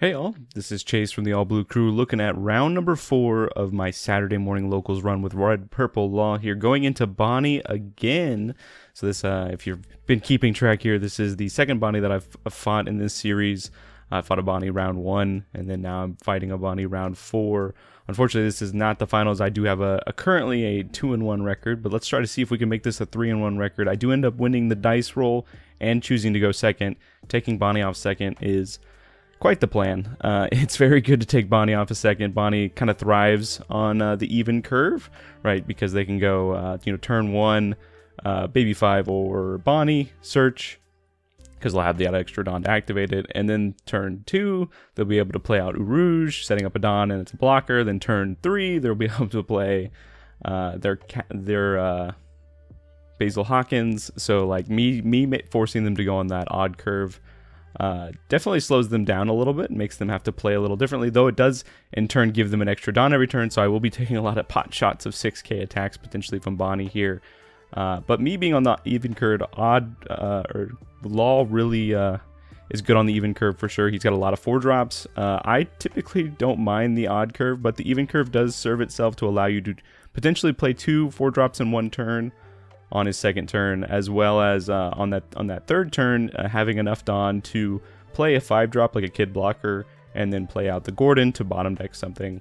Hey all, this is Chase from the All Blue Crew looking at round number 4 of my Saturday morning locals run with Red Purple Law here, going into Bonnie again. So this, if you've been keeping track here, this is the second Bonnie that I've fought in this series. I fought a Bonnie round 1, and then now I'm fighting a Bonnie round 4. Unfortunately, this is not the finals. I do have currently a 2-1 record, but let's try to see if we can make this a 3-1 record. I do end up winning the dice roll and choosing to go second. Taking Bonnie off second is quite the plan. It's very good to take Bonnie off a second. Bonnie kind of thrives on the even curve, right? Because they can go, turn 1, Baby 5 or Bonnie, search, because they'll have the extra Dawn to activate it. And then turn 2, they'll be able to play out Rouge, setting up a Dawn and it's a blocker. Then turn 3, they'll be able to play their Basil Hawkins. So like me forcing them to go on that odd curve definitely slows them down a little bit, makes them have to play a little differently, though it does in turn give them an extra Dawn every turn, so I will be taking a lot of pot shots of 6k attacks potentially from Bonnie here. But me being on the even curve, or Law really is good on the even curve for sure. He's got a lot of 4-drops. I typically don't mind the odd curve, but the even curve does serve itself to allow you to potentially play 2 4-drops in one turn on his second turn, as well as on that third turn, having enough Dawn to play a 5-drop like a Kid Blocker, and then play out the Gordon to bottom deck something,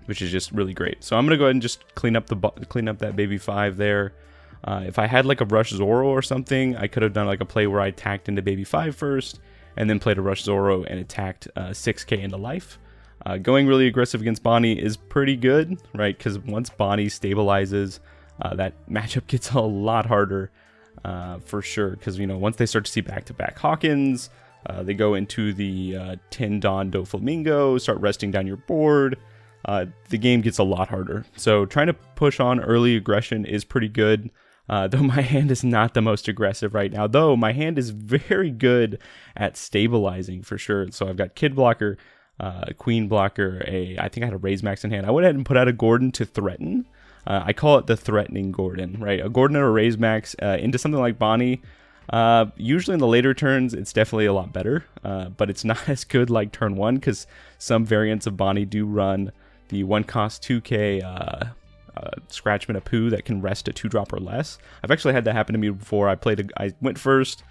which is just really great. So I'm gonna go ahead and just clean up that Baby 5 there. If I had like a Rush Zoro or something, I could have done like a play where I attacked into Baby 5 first, and then played a Rush Zoro and attacked 6k into life. Going really aggressive against Bonnie is pretty good, right? Because once Bonnie stabilizes, that matchup gets a lot harder for sure, because once they start to see back-to-back Hawkins, they go into the 10 Dawn Doflamingo, start resting down your board, the game gets a lot harder. So trying to push on early aggression is pretty good, though my hand is not the most aggressive right now, though my hand is very good at stabilizing for sure. So I've got Kid Blocker, Queen Blocker, I think I had a Raise Max in hand. I went ahead and put out a Gordon to threaten. I call it the threatening Gordon, right? A Gordon or a Raise Max into something like Bonnie. Usually in the later turns, it's definitely a lot better, but it's not as good like turn 1, because some variants of Bonnie do run the 1-cost 2k Scratchman of Pooh that can rest a 2-drop or less. I've actually had that happen to me before. I went first,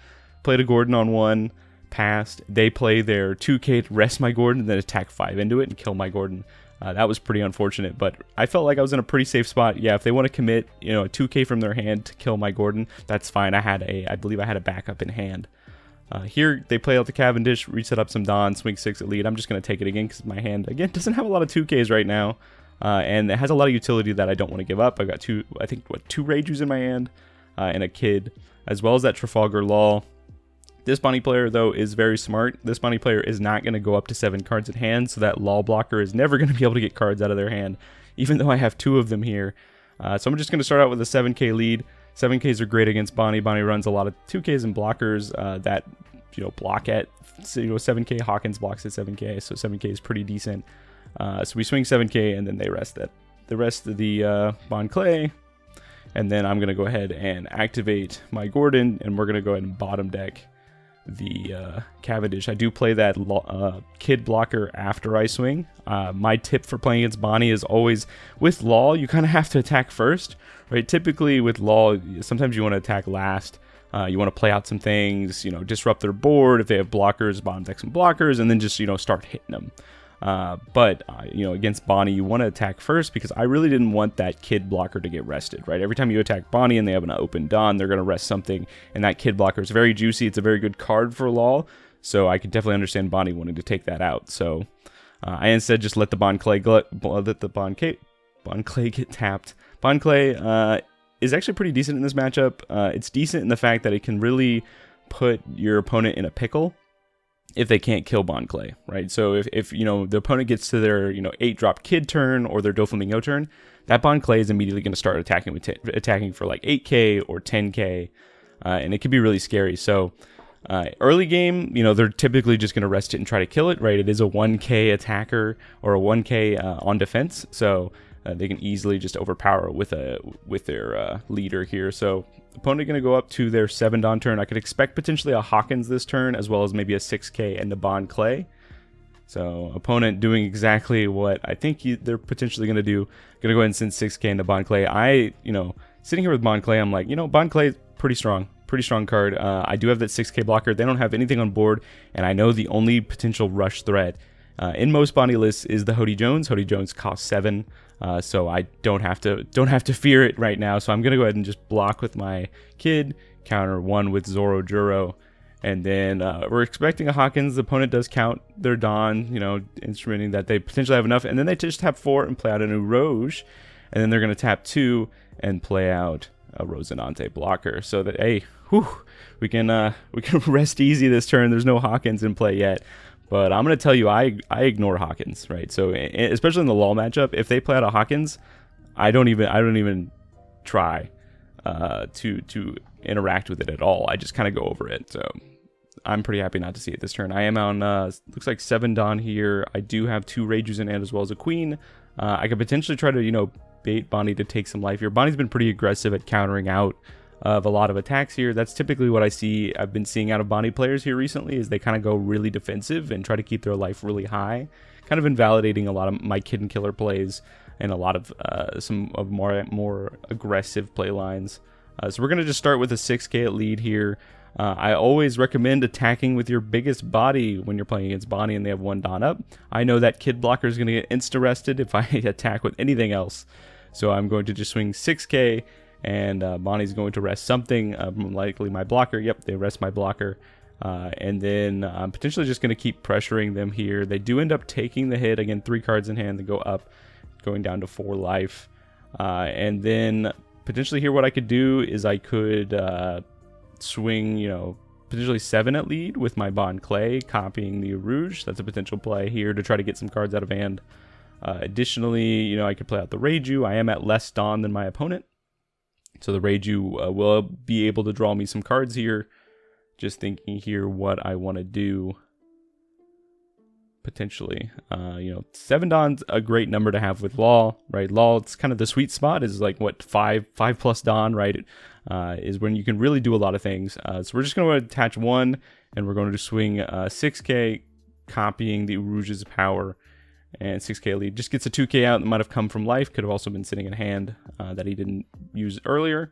played a Gordon on 1, passed. They play their 2k to rest my Gordon, and then attack 5 into it and kill my Gordon. That was pretty unfortunate, but I felt like I was in a pretty safe spot. Yeah, if they want to commit, a 2k from their hand to kill my Gordon, that's fine. I believe I had a backup in hand. Here, they play out the Cavendish, reset up some Dawn, swing 6 at lead. I'm just going to take it again, because my hand, again, doesn't have a lot of 2ks right now, and it has a lot of utility that I don't want to give up. I've got 2 Reijus in my hand, and a Kid, as well as that Trafalgar Law. This Bonnie player, though, is very smart. This Bonnie player is not going to go up to 7 cards at hand, so that Law blocker is never going to be able to get cards out of their hand, even though I have 2 of them here. So I'm just going to start out with a 7k lead. 7ks are great against Bonnie. Bonnie runs a lot of 2ks and blockers that block at 7k. Hawkins blocks at 7k, so 7k is pretty decent. So we swing 7k, and then they rest the rest of the Bon Clay. And then I'm going to go ahead and activate my Gordon, and we're going to go ahead and bottom deck the Cavendish. I do play that Kid Blocker after I swing. My tip for playing against Bonnie is always, with Law, you kind of have to attack first, right? Typically with Law, sometimes you want to attack last. You want to play out some things, disrupt their board. If they have blockers, bottom deck some blockers, and then just, start hitting them. But against Bonnie, you want to attack first, because I really didn't want that Kid Blocker to get rested, right? Every time you attack Bonnie and they have an open Dawn, they're going to rest something, and that Kid Blocker is very juicy. It's a very good card for Law, so I can definitely understand Bonnie wanting to take that out. So I instead just let the Bon Clay get tapped. Bon Clay is actually pretty decent in this matchup. It's decent in the fact that it can really put your opponent in a pickle if they can't kill Bon Clay, right? So if the opponent gets to their 8-drop Kid turn or their Doflamingo turn, that Bon Clay is immediately going to start attacking for like 8k or 10k, and it can be really scary. So early game, they're typically just going to rest it and try to kill it, right? It is a 1k attacker or a 1k on defense, so they can easily just overpower with their leader here. So opponent going to go up to their 7 Dawn turn. I could expect potentially a Hawkins this turn, as well as maybe a 6k and the Bon Clay. So opponent doing exactly what I think they're potentially going to do. Going to go ahead and send 6k into Bond Clay. Sitting here with Bond Clay, I'm like, Bond Clay is pretty strong card. I do have that 6k blocker. They don't have anything on board, and I know the only potential rush threat in most Bonnie lists is the Hody Jones. Hody Jones costs 7, so I don't have to fear it right now. So I'm gonna go ahead and just block with my kid, counter 1 with Zoro Juro, and then we're expecting a Hawkins. The opponent does count their Dawn, instrumenting that they potentially have enough, and then they just tap 4 and play out a new Rouge, and then they're gonna tap 2 and play out a Rosinante blocker, so that we can rest easy this turn. There's no Hawkins in play yet. But I'm going to tell you, I ignore Hawkins, right? So especially in the LoL matchup, if they play out a Hawkins, I don't even try to interact with it at all. I just kind of go over it. So I'm pretty happy not to see it this turn. I am on looks like 7 Dawn here. I do have 2 Ragers in hand as well as a Queen. I could potentially try to bait Bonnie to take some life here. Bonnie's been pretty aggressive at countering out of a lot of attacks here. That's typically what I've been seeing out of Bonnie players here recently, is they kind of go really defensive and try to keep their life really high, kind of invalidating a lot of my Kid and Killer plays and a lot of some of more aggressive play lines. So we're going to just start with a 6k at lead here. I always recommend attacking with your biggest body when you're playing against Bonnie and they have 1 Dawn up. I know that Kid blocker is going to get insta-rested if I attack with anything else. So I'm going to just swing 6k, and Bonnie's going to rest something, likely my blocker. Yep, they rest my blocker. And then I'm potentially just going to keep pressuring them here. They do end up taking the hit. Again, 3 cards in hand. They go up, going down to 4 life. And then potentially here what I could do is I could swing, potentially 7 at lead with my Bond Clay, copying the Rouge. That's a potential play here to try to get some cards out of hand. Additionally, I could play out the Reiju. I am at less Dawn than my opponent, so the Reiju will be able to draw me some cards here. Just thinking here what I want to do potentially. 7 Dawn's a great number to have with Law, right? Law, it's kind of the sweet spot, is like what 5 plus Dawn, right? Is when you can really do a lot of things. So we're just going to attach 1, and we're going to swing 6k, copying the Rouge's power, and 6k lead. Just gets a 2k out that might have come from life, could have also been sitting in hand that he didn't use earlier.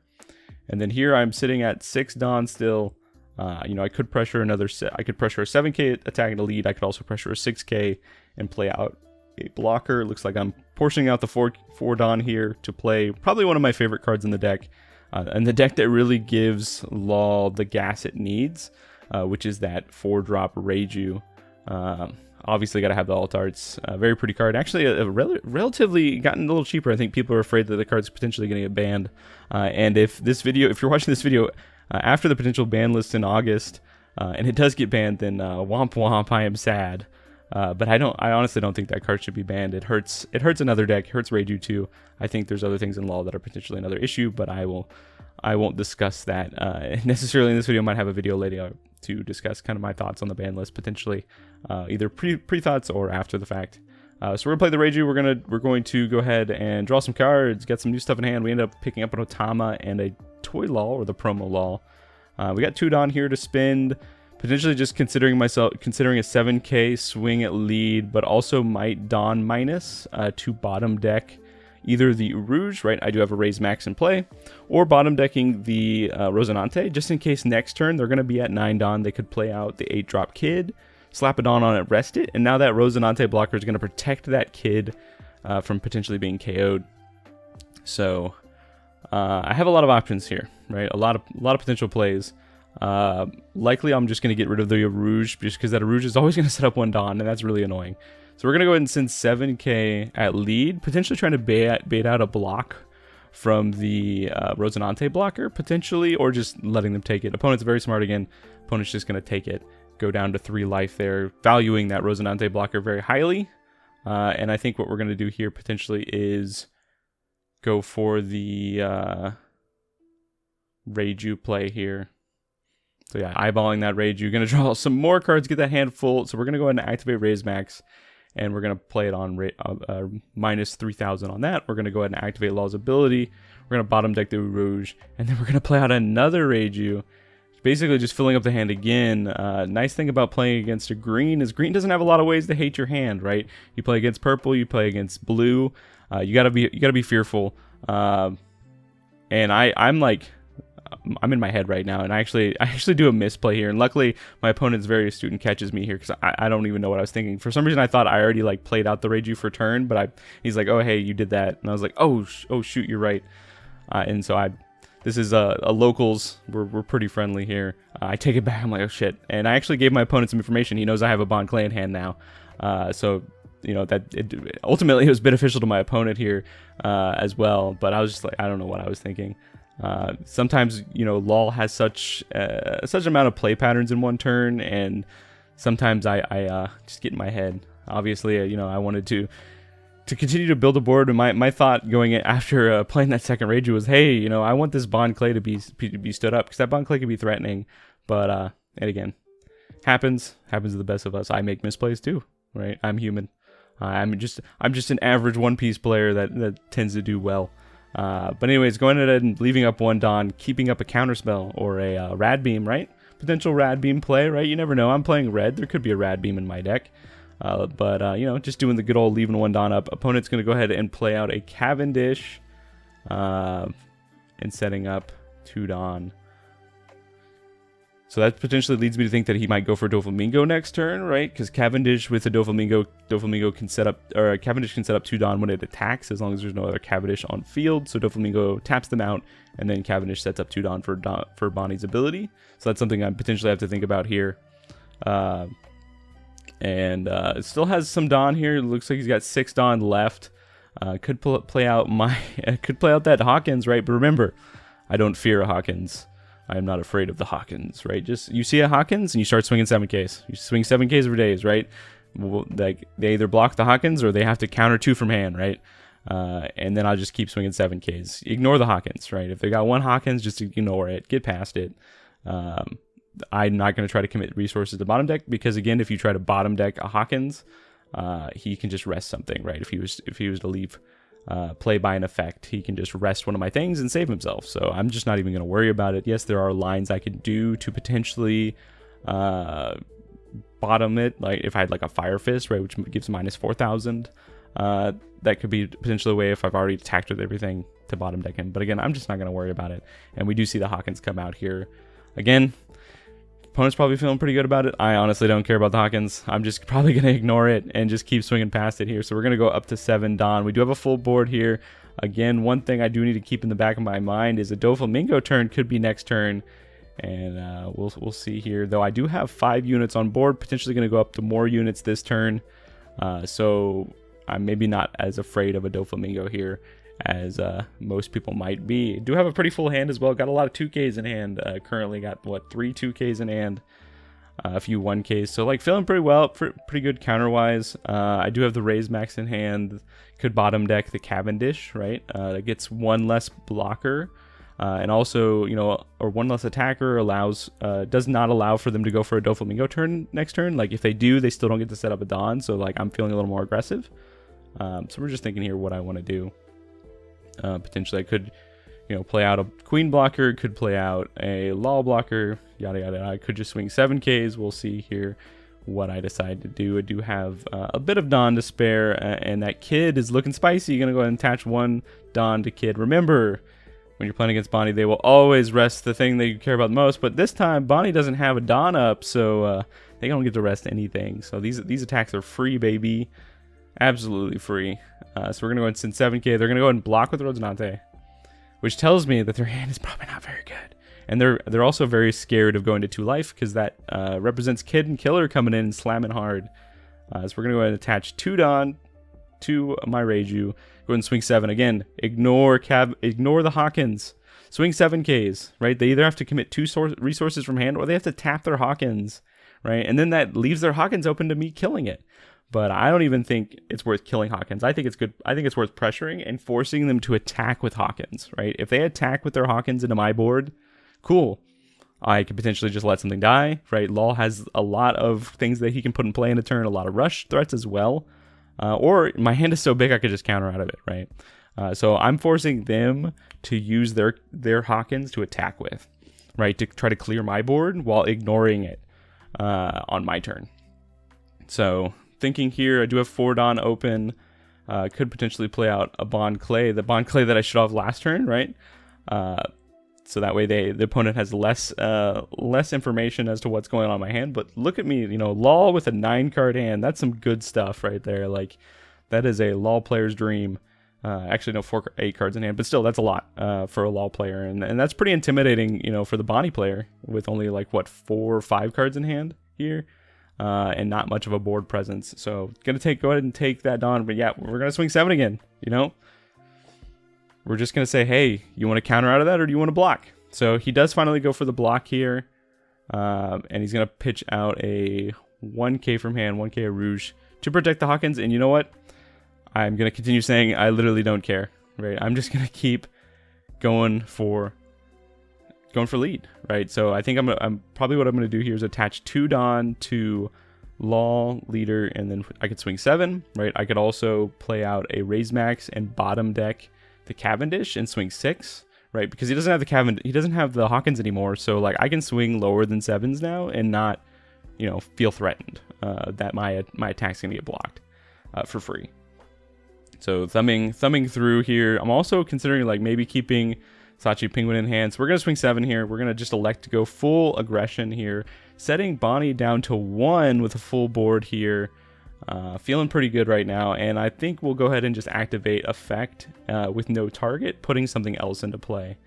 And then here I'm sitting at 6 Dawn still. I could pressure I could pressure a 7k attack in the lead. I could also pressure a 6k and play out a blocker. It looks like I'm portioning out the 4 Dawn here to play probably one of my favorite cards in the deck. And the deck that really gives Law the gas it needs, which is that 4-drop Reiju. Obviously got to have the alt arts. Very pretty card. Actually, relatively gotten a little cheaper. I think people are afraid that the card's potentially going to get banned. And if you're watching this video after the potential ban list in August, and it does get banned, then womp womp, I am sad. But I honestly don't think that card should be banned. It hurts another deck. It hurts Reiju too. I think there's other things in Law that are potentially another issue, but I won't discuss that necessarily in this video. I might have a video later to discuss kind of my thoughts on the ban list, potentially either pre-thoughts or after the fact. So we're gonna play the Reiju. We're going to go ahead and draw some cards, get some new stuff in hand. We end up picking up an Otama and a Toy Law, or the promo Law. We got 2 Dawn here to spend. Potentially just considering a 7k swing at lead, but also might Dawn minus to bottom deck either the Rouge, right? I do have a Raise Max in play, or bottom decking the Rosinante, just in case next turn they're going to be at 9 Dawn. They could play out the 8-drop Kid, slap a Dawn on it, rest it, and now that Rosinante blocker is going to protect that Kid from potentially being KO'd. So I have a lot of options here, right? A lot of potential plays. Likely I'm just going to get rid of the Rouge, just because that Rouge is always going to set up 1 Dawn, and that's really annoying. So we're going to go ahead and send 7k at lead, potentially trying to bait out a block from the Rosinante blocker, potentially, or just letting them take it. Opponent's very smart again. Opponent's just going to take it, go down to 3 life there, valuing that Rosinante blocker very highly. And I think what we're going to do here potentially is go for the Reiju play here. So yeah, eyeballing that Reiju. You're going to draw some more cards, get that hand full. So we're going to go ahead and activate Raise Max, and we're going to play it on minus 3,000 on that. We're going to go ahead and activate Law's ability. We're going to bottom deck the Rouge, and then we're going to play out another Reiju. basically just filling up the hand again. Nice thing about playing against a green is green doesn't have a lot of ways to hate your hand, right? You play against purple, you play against blue. You gotta be fearful. And I'm in my head right now, and I actually do a misplay here, and luckily my opponent's very astute and catches me here, because I don't even know what I was thinking. For some reason I thought I already like played out the Reiju for turn, but he's like, oh hey, you did that, and I was like, oh shoot, you're right. And so this is a locals, we're pretty friendly here. I take it back, I'm like, oh shit, and I actually gave my opponent some information. He knows I have a Bond Clan hand now, so you know that ultimately it was beneficial to my opponent here as well. But I was just like, I don't know what I was thinking. Sometimes, you know, LoL has such amount of play patterns in one turn, and sometimes I just get in my head. Obviously, you know, I wanted to continue to build a board, and my thought going after playing that second Reiju was, hey, you know, I want this Bond Clay to be stood up, because that Bond Clay can be threatening. But and again, happens to the best of us. I make misplays too, right? I'm human. I'm just an average One Piece player that tends to do well. But anyways, going ahead and leaving up one Dawn, keeping up a counterspell or a Rad Beam, right? Potential Rad Beam play, right? You never know. I'm playing red. There could be a Rad Beam in my deck. But you know, just doing the good old leaving one Dawn up. Opponent's going to go ahead and play out a Cavendish and setting up 2 Dawn. So that potentially leads me to think that he might go for Doflamingo next turn, right? Because Cavendish with a Doflamingo can set up, or Cavendish can set up 2 Dawn when it attacks, as long as there's no other Cavendish on field. So Doflamingo taps them out, and then Cavendish sets up 2 Dawn for Bonnie's ability. So that's something I potentially have to think about here. It still has some Dawn here. It looks like he's got 6 Dawn left. Could play out that Hawkins, right? But remember, I don't fear a Hawkins. I am not afraid of the Hawkins, right? Just, you see a Hawkins and you start swinging 7Ks. You swing 7Ks for days, right? Like, they either block the Hawkins or they have to counter 2 from hand, right? And then I'll just keep swinging 7Ks. Ignore the Hawkins, right? If they got one Hawkins, just ignore it. Get past it. I'm not going to try to commit resources to bottom deck, because again, if you try to bottom deck a Hawkins, he can just rest something, right? If he was to leave play by an effect, he can just rest one of my things and save himself. So I'm just not even going to worry about it. Yes, there are lines I could do to potentially bottom it, like if I had like a Fire Fist, right, which gives minus 4,000. That could be potentially a way, if I've already attacked with everything, to bottom deck him. But again, I'm just not going to worry about it. And we do see the Hawkins come out here again. Opponent's probably feeling pretty good about it. I honestly don't care about the Hawkins. I'm just probably going to ignore it and just keep swinging past it here. So we're going to go up to 7 Dawn. We do have a full board here. Again, one thing I do need to keep in the back of my mind is a Doflamingo turn could be next turn. And we'll see here. Though I do have 5 units on board. Potentially going to go up to more units this turn. So I'm maybe not as afraid of a Doflamingo here as most people might be. Do have a pretty full hand as well. Got a lot of 2Ks in hand. Currently got, what, 3 2Ks in hand, a few 1Ks. So like feeling pretty well, pretty good counter-wise. I do have the Raise Max in hand. Could bottom deck the Cavendish, right? That gets 1 less blocker. And also, you know, or 1 less attacker allows, does not allow for them to go for a Doflamingo turn next turn. Like if they do, they still don't get to set up a Dawn. So like I'm feeling a little more aggressive. So we're just thinking here what I want to do. Potentially I could, you know, play out a Queen blocker, could play out a Law blocker, yada yada. I could just swing 7Ks. We'll see here what I decide to do. I do have a bit of Dawn to spare, and that Kid is looking spicy. You're gonna go ahead and attach 1 Dawn to Kid. Remember, when you're playing against Bonnie, they will always rest the thing that you care about the most, but this time Bonnie doesn't have a Dawn up, so they don't get to rest anything. So these attacks are free, baby. Absolutely free. So we're going to go ahead and send 7K. They're going to go ahead and block with Rosinante, which tells me that their hand is probably not very good. And they're also very scared of going to 2 life, because that represents Kid and Killer coming in and slamming hard. So we're going to go ahead and attach 2 Dawn to my Reiju. Go ahead and swing 7. Again, ignore the Hawkins. Swing 7Ks, right? They either have to commit 2 resources from hand, or they have to tap their Hawkins, right? And then that leaves their Hawkins open to me killing it. But I don't even think it's worth killing Hawkins. I think it's good. I think it's worth pressuring and forcing them to attack with Hawkins, right? If they attack with their Hawkins into my board, cool. I could potentially just let something die, right? Law has a lot of things that he can put in play in a turn, a lot of rush threats as well. Or my hand is so big I could just counter out of it, right? So I'm forcing them to use their Hawkins to attack with. right, to try to clear my board while ignoring it on my turn. So thinking here, I do have 4 Dawn open. Could potentially play out a Bond Clay, the Bond Clay that I shut off last turn, right? So that way the opponent has less information as to what's going on in my hand. But look at me, you know, LOL with a 9-card hand. That's some good stuff right there. Like, that is a LOL player's dream. Actually, no, 8 cards in hand, but still, that's a lot for a LOL player, and that's pretty intimidating, you know, for the Bonnie player with only like what 4 or 5 cards in hand here. And not much of a board presence. So go ahead and take that Dawn. But yeah, we're gonna swing 7 again. You know, we're just gonna say, hey, you want to counter out of that, or do you want to block? So he does finally go for the block here, and he's gonna pitch out a 1K from hand, 1K of Rouge to protect the Hawkins. And you know what? I'm gonna continue saying I literally don't care. Right? I'm just gonna keep going for lead, right? So I think I'm probably what I'm going to do here is attach 2 Dawn to Law leader, and then I could swing 7, right? I could also play out a Raise Max and bottom deck the Cavendish and swing 6, right? Because he doesn't have the Hawkins anymore, so like I can swing lower than 7s now and not, you know, feel threatened that my attack's gonna get blocked for free. So thumbing through here. I'm also considering like maybe keeping Sachi Penguin in hand. So we're going to swing 7 here. We're going to just elect to go full aggression here. Setting Bonnie down to 1 with a full board here. Feeling pretty good right now. And I think we'll go ahead and just activate effect with no target, putting something else into play.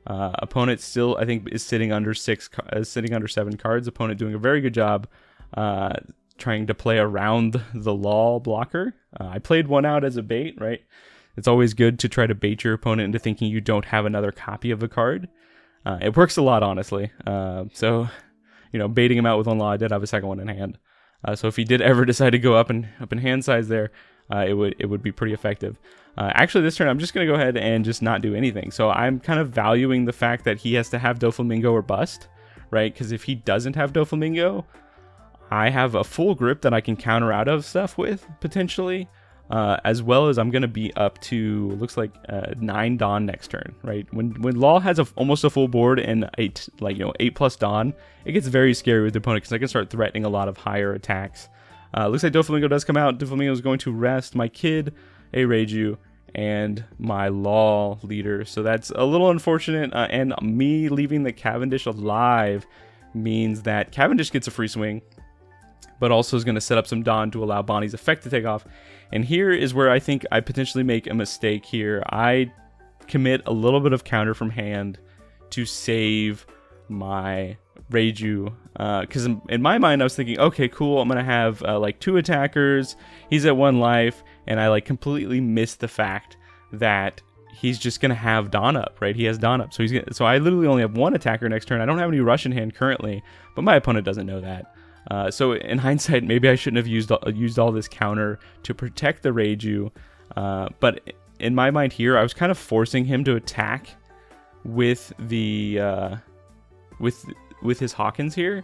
Opponent still, I think, is sitting under 7 cards. Opponent doing a very good job trying to play around the Law blocker. I played one out as a bait, right? It's always good to try to bait your opponent into thinking you don't have another copy of a card. It works a lot, honestly. So, you know, baiting him out with 1 Law, I did have a second one in hand. So if he did ever decide to go up in hand size there, it would be pretty effective. Actually, this turn, I'm just going to go ahead and just not do anything. So I'm kind of valuing the fact that he has to have Doflamingo or bust, right? Because if he doesn't have Doflamingo, I have a full grip that I can counter out of stuff with, potentially. As well as I'm going to be up to, looks like 9 Dawn next turn, right? When Law has almost a full board and 8+ Dawn, it gets very scary with the opponent because I can start threatening a lot of higher attacks. Looks like Doflamingo does come out. Doflamingo is going to rest my kid, a Reiju, and my Law leader. So that's a little unfortunate. And me leaving the Cavendish alive means that Cavendish gets a free swing, but also is going to set up some Dawn to allow Bonnie's effect to take off. And here is where I think I potentially make a mistake here. I commit a little bit of counter from hand to save my Reiju. Because in my mind, I was thinking, okay, cool, I'm going to have like 2 attackers. He's at 1 life. And I like completely missed the fact that he's just going to have Dawn up, right? He has Dawn up. So I literally only have 1 attacker next turn. I don't have any rush in hand currently, but my opponent doesn't know that. So in hindsight, maybe I shouldn't have used all this counter to protect the Reiju. But in my mind here, I was kind of forcing him to attack with the with his Hawkins here.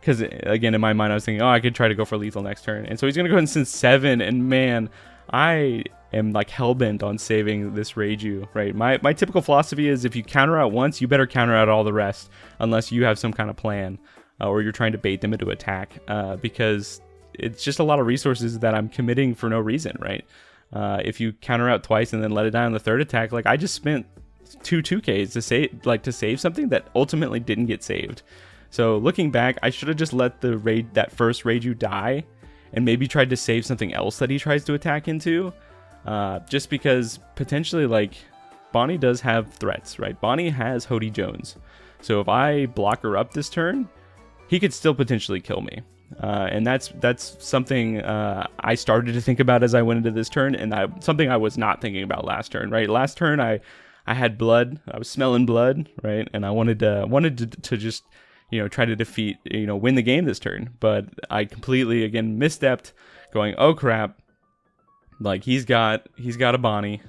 Because again, in my mind, I was thinking, oh, I could try to go for lethal next turn. And so he's gonna go ahead and send 7. And man, I am like hellbent on saving this Reiju, right? My typical philosophy is if you counter out once, you better counter out all the rest, unless you have some kind of plan. Or you're trying to bait them into attack, because it's just a lot of resources that I'm committing for no reason, right? If you counter out twice and then let it die on the 3rd attack, like I just spent 2Ks to save something that ultimately didn't get saved. So looking back, I should have just let that first Reiju die, and maybe tried to save something else that he tries to attack into, just because potentially like Bonnie does have threats, right? Bonnie has Hody Jones, so if I block her up this turn, he could still potentially kill me. And that's something I started to think about as I went into this turn, and something I was not thinking about last turn, right? Last turn, I had blood. I was smelling blood, right? And I wanted to just, you know, try to defeat, you know, win the game this turn. But I completely, again, misstepped, going, oh, crap. Like, he's got a Bonnie.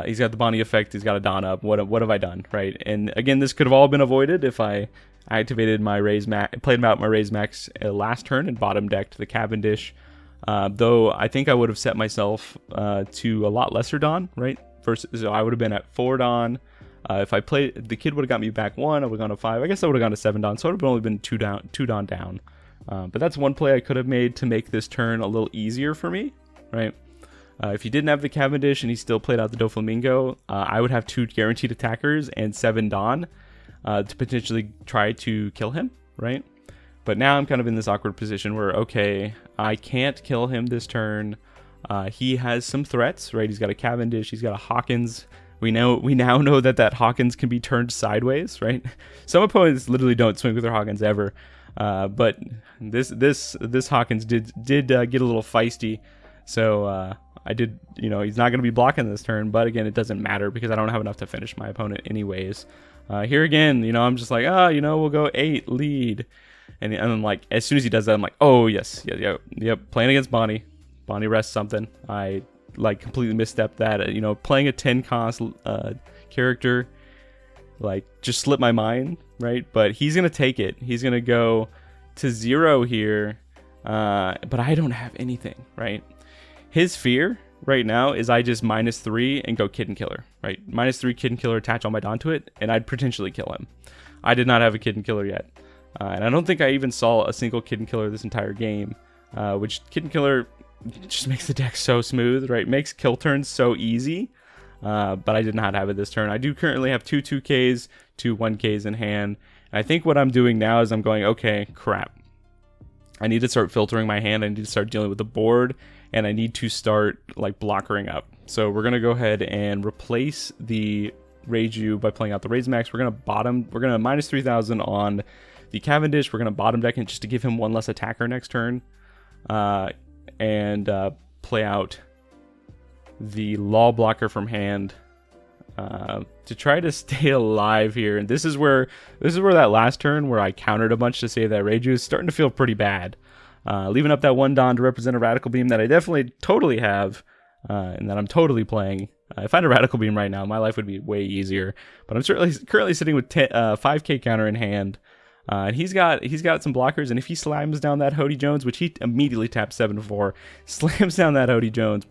He's got the Bonnie effect. He's got a Dawn up. What have I done, right? And again, this could have all been avoided if I activated my Raise Max, played out my Raise Max last turn and bottom decked the Cavendish. Though I think I would have set myself to a lot lesser Dawn, right? So I would have been at 4 Dawn, If I played, the kid would have got me back 1, I would have gone to 5. I guess I would have gone to 7 Don, so it would have only been 2 Don down. But that's one play I could have made to make this turn a little easier for me, right? If he didn't have the Cavendish and he still played out the Doflamingo, I would have 2 guaranteed attackers and 7 Don to potentially try to kill him, right? But now I'm kind of in this awkward position where, okay, I can't kill him this turn. He has some threats, right? He's got a Cavendish, he's got a Hawkins. We now know that Hawkins can be turned sideways, right? Some opponents literally don't swing with their Hawkins ever, but this Hawkins did get a little feisty. So I did, you know, he's not going to be blocking this turn, but again, it doesn't matter because I don't have enough to finish my opponent anyways. Here again, you know, I'm just like, you know, we'll go 8 lead. And then, like, as soon as he does that, I'm like, oh, yes, yep, playing against Bonnie. Bonnie rests something. I, like, completely misstepped that. You know, playing a 10 cost character, like, just slipped my mind, right? But he's going to take it. He's going to go to 0 here, but I don't have anything, right? His fear right now is I just -3 and go Kid and Killer, right? -3 Kid and Killer, attach all my Don to it, and I'd potentially kill him. I did not have a Kid and Killer yet. And I don't think I even saw a single Kid and Killer this entire game, which Kid and Killer just makes the deck so smooth, right? Makes kill turns so easy, but I did not have it this turn. I do currently have 2 2Ks, 2 1Ks in hand. And I think what I'm doing now is I'm going, okay, crap. I need to start filtering my hand. I need to start dealing with the board, and I need to start like blockering up. So we're gonna go ahead and replace the Reiju by playing out the Raise Max. We're gonna -3,000 on the Cavendish. We're going to bottom deck it just to give him 1 less attacker next turn. And play out the Law Blocker from hand to try to stay alive here. And this is where that last turn where I countered a bunch to save that Reiju is starting to feel pretty bad. Leaving up that 1 Don to represent a Radical Beam that I definitely totally have and that I'm totally playing. If I had a Radical Beam right now, my life would be way easier. But I'm currently sitting with 5k counter in hand. And he's got some blockers, and if he slams down that Hody Jones, which he immediately taps 7-4, slams down that Hody Jones,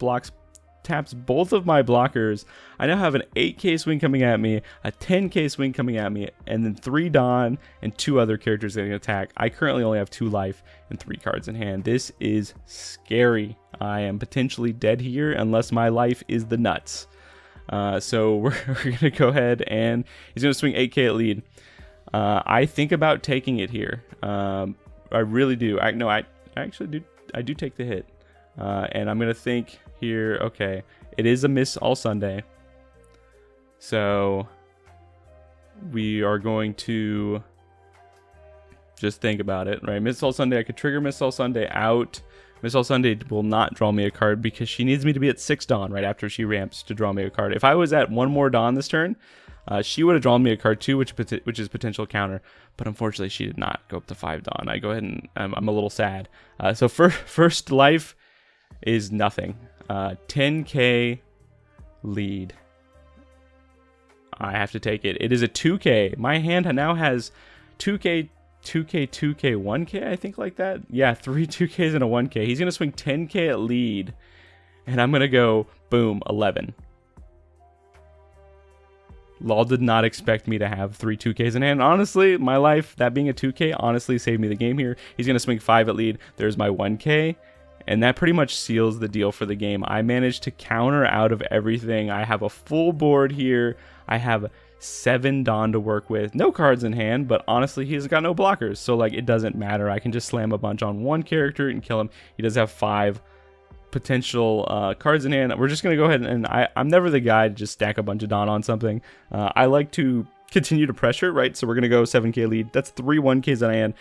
taps both of my blockers, I now have an 8k swing coming at me, a 10k swing coming at me, and then 3 Don and 2 other characters getting attack. I currently only have 2 life and 3 cards in hand. This is scary. I am potentially dead here unless my life is the nuts. So we're going to go ahead, and he's going to swing 8k at lead. I think about taking it here. I really do. I actually do take the hit. And I'm going to think here, okay, it is a miss all Sunday. So we are going to just think about it, right? Miss all Sunday, I could trigger Miss all Sunday out. Miss all Sunday will not draw me a card because she needs me to be at 6 Dawn right after she ramps to draw me a card. If I was at 1 more Dawn this turn, she would have drawn me a card too, which is potential counter, but unfortunately she did not go up to 5 Dawn. I go ahead and I'm a little sad. So first life is nothing. 10k lead. I have to take it. It is a 2k. My hand now has 2k, 2k, 2k, 1k, I think, like that. Yeah, 3 2ks and a 1k. He's gonna swing 10k at lead, and I'm gonna go boom 11. Law did not expect me to have 3 2Ks in hand. Honestly, my life, that being a 2K, honestly saved me the game here. He's going to swing 5 at lead. There's my 1K. And that pretty much seals the deal for the game. I managed to counter out of everything. I have a full board here. I have 7 Dawn to work with. No cards in hand, but honestly, he's got no blockers. So, like, it doesn't matter. I can just slam a bunch on 1 character and kill him. He does have 5 potential cards in hand. We're just going to go ahead and I'm never the guy to just stack a bunch of Dawn on something. I like to continue to pressure, right? So we're going to go 7k lead. That's 3 1Ks in hand.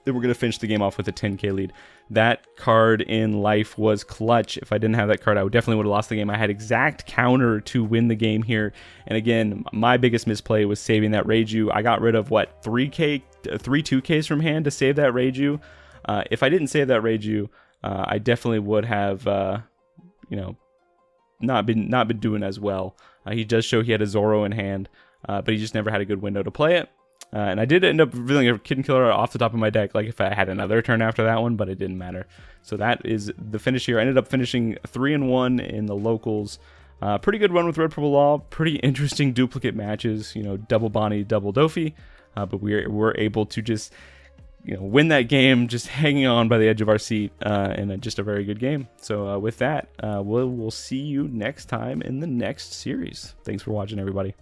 Then we're going to finish the game off with a 10k lead. That card in life was clutch. If I didn't have that card, I definitely would have lost the game. I had exact counter to win the game here. And again, my biggest misplay was saving that Reiju. I got rid of, what, 3 2Ks from hand to save that Reiju. If I didn't save that Reiju, I definitely would have, you know, not been doing as well. He does show he had a Zoro in hand, but he just never had a good window to play it. And I did end up revealing a Kid and Killer off the top of my deck, like if I had another turn after that one, but it didn't matter. So that is the finish here. I ended up finishing 3-1 in the locals. Pretty good run with Red Purple Law. Pretty interesting duplicate matches. You know, double Bonnie, double Dofi. But we're able to just, you know, win that game just hanging on by the edge of our seat, and just a very good game. So with that, we'll see you next time in the next series. Thanks for watching, everybody.